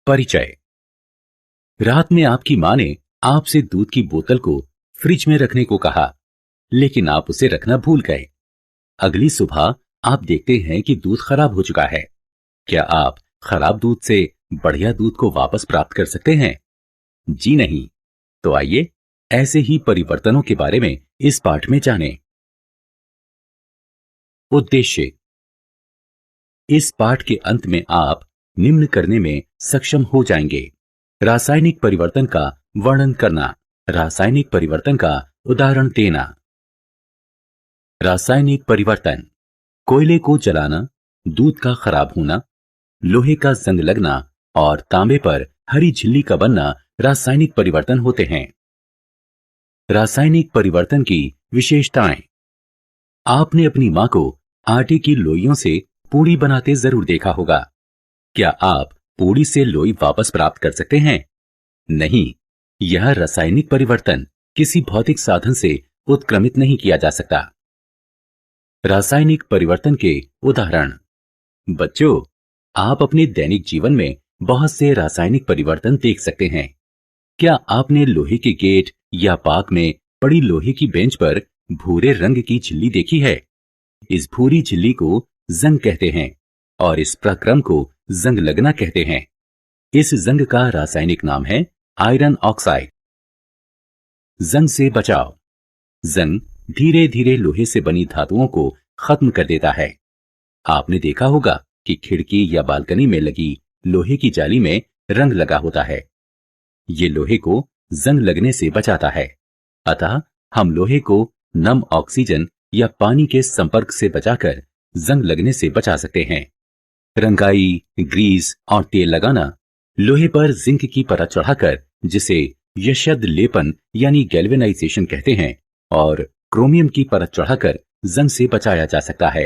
परिचय। रात में आपकी मां ने आपसे दूध की बोतल को फ्रिज में रखने को कहा, लेकिन आप उसे रखना भूल गए। अगली सुबह आप देखते हैं कि दूध खराब हो चुका है। क्या आप खराब दूध से बढ़िया दूध को वापस प्राप्त कर सकते हैं? जी नहीं। तो आइए ऐसे ही परिवर्तनों के बारे में इस पाठ में जानें। उद्देश्य। इस पाठ के अंत में आप निम्न करने में सक्षम हो जाएंगे: रासायनिक परिवर्तन का वर्णन करना, रासायनिक परिवर्तन का उदाहरण देना। रासायनिक परिवर्तन: कोयले को जलाना, दूध का खराब होना, लोहे का जंग लगना और तांबे पर हरी झिल्ली का बनना रासायनिक परिवर्तन होते हैं। रासायनिक परिवर्तन की विशेषताएं। आपने अपनी मां को आटे की लोइयों से पूड़ी बनाते जरूर देखा होगा। क्या आप पूड़ी से लोई वापस प्राप्त कर सकते हैं? नहीं। यह रासायनिक परिवर्तन किसी भौतिक साधन से उत्क्रमित नहीं किया जा सकता। रासायनिक परिवर्तन के उदाहरण। बच्चों, आप अपने दैनिक जीवन में बहुत से रासायनिक परिवर्तन देख सकते हैं। क्या आपने लोहे के गेट या पार्क में पड़ी लोहे की बेंच पर भूरे रंग की झिल्ली देखी है? इस भूरी झिल्ली को जंग कहते हैं और इस प्रक्रम को जंग लगना कहते हैं। इस जंग का रासायनिक नाम है आयरन ऑक्साइड। जंग से बचाव। जंग धीरे धीरे लोहे से बनी धातुओं को खत्म कर देता है। आपने देखा होगा कि खिड़की या बालकनी में लगी लोहे की जाली में रंग लगा होता है। ये लोहे को जंग लगने से बचाता है। अतः हम लोहे को नम ऑक्सीजन या पानी के संपर्क से बचाकर जंग लगने से बचा सकते हैं। रंगाई, ग्रीस और तेल लगाना। लोहे पर जिंक की परत चढ़ाकर, जिसे यशद लेपन यानी गैल्वेनाइजेशन कहते हैं, और क्रोमियम की परत चढ़ाकर जंग से बचाया जा सकता है।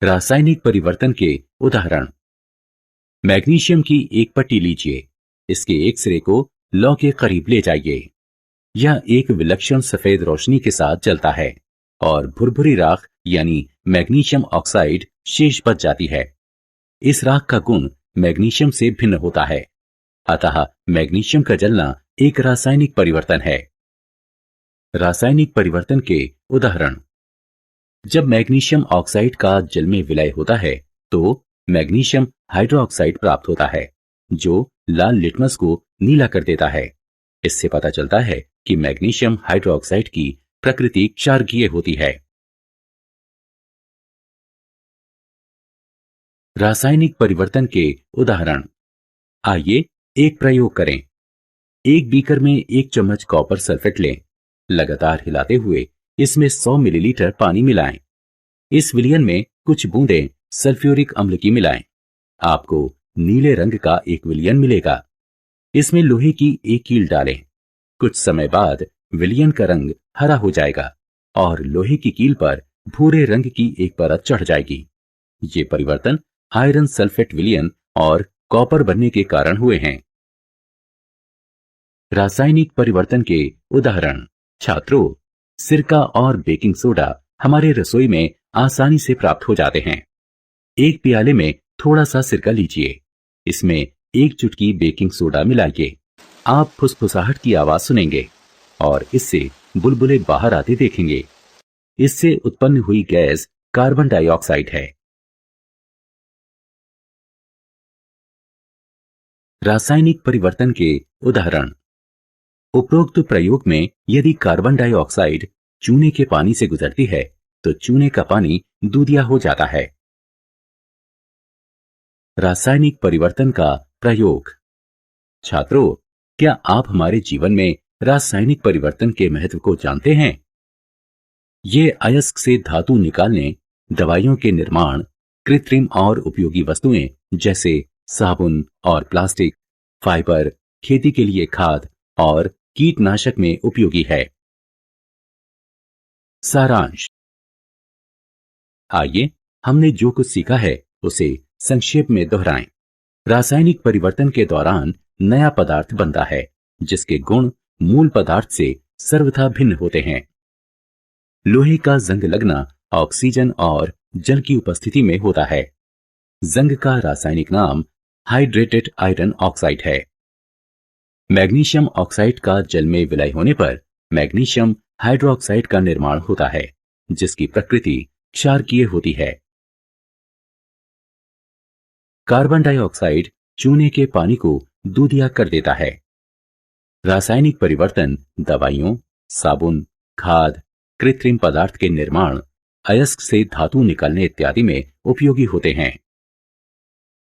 रासायनिक परिवर्तन के उदाहरण। मैग्नीशियम की एक पट्टी लीजिए। इसके एक सिरे को लौ के करीब ले जाइए। यह एक विलक्षण सफेद रोशनी के साथ जलता है और भुरभुरी राख यानी मैग्नीशियम ऑक्साइड शेष बच जाती है। इस राख का गुण मैग्नीशियम से भिन्न होता है, अतः मैग्नीशियम का जलना एक रासायनिक परिवर्तन है। रासायनिक परिवर्तन के उदाहरण। जब मैग्नीशियम ऑक्साइड का जल में विलय होता है तो मैग्नीशियम हाइड्रोक्साइड प्राप्त होता है, जो लाल लिटमस को नीला कर देता है। इससे पता चलता है कि मैग्नीशियम हाइड्रोक्साइड की प्रकृति क्षारकीय होती है। रासायनिक परिवर्तन के उदाहरण। आइए एक प्रयोग करें। एक बीकर में 1 चम्मच कॉपर सल्फेट लें। लगातार हिलाते हुए इसमें 100 मिलीलीटर पानी मिलाएं। इस विलयन में कुछ बूंदें सल्फ्यूरिक अम्ल की मिलाएं। आपको नीले रंग का एक विलयन मिलेगा। इसमें लोहे की एक कील डालें। कुछ समय बाद विलयन का रंग हरा हो जाएगा और लोहे की कील पर भूरे रंग की एक परत चढ़ जाएगी। ये परिवर्तन आयरन सल्फेट विलयन और कॉपर बनने के कारण हुए हैं। रासायनिक परिवर्तन के उदाहरण। छात्रों, सिरका और बेकिंग सोडा हमारे रसोई में आसानी से प्राप्त हो जाते हैं। एक प्याले में थोड़ा सा सिरका लीजिए। इसमें 1 चुटकी बेकिंग सोडा मिलाइए। आप फुसफुसाहट की आवाज सुनेंगे और इससे बुलबुले बाहर आते देखेंगे। इससे उत्पन्न हुई गैस कार्बन डाइऑक्साइड है। रासायनिक परिवर्तन के उदाहरण। उपरोक्त प्रयोग में यदि कार्बन डाइऑक्साइड चूने के पानी से गुजरती है तो चूने का पानी दूधिया हो जाता है। रासायनिक परिवर्तन का प्रयोग। छात्रों, क्या आप हमारे जीवन में रासायनिक परिवर्तन के महत्व को जानते हैं? ये अयस्क से धातु निकालने, दवाइयों के निर्माण, कृत्रिम और उपयोगी वस्तुएं जैसे साबुन और प्लास्टिक, फाइबर, खेती के लिए खाद और कीटनाशक में उपयोगी है। सारांश। आइए हमने जो कुछ सीखा है उसे संक्षेप में दोहराएं। रासायनिक परिवर्तन के दौरान नया पदार्थ बनता है जिसके गुण मूल पदार्थ से सर्वथा भिन्न होते हैं। लोहे का जंग लगना ऑक्सीजन और जल की उपस्थिति में होता है। जंग का रासायनिक नाम हाइड्रेटेड आयरन ऑक्साइड है। मैग्नीशियम ऑक्साइड का जल में विलय होने पर मैग्नीशियम हाइड्रोक्साइड का निर्माण होता है, जिसकी प्रकृति क्षारकीय होती है। कार्बन डाइऑक्साइड चूने के पानी को दूधिया कर देता है। रासायनिक परिवर्तन दवाइयों, साबुन, खाद, कृत्रिम पदार्थ के निर्माण, अयस्क से धातु निकालने इत्यादि में उपयोगी होते हैं।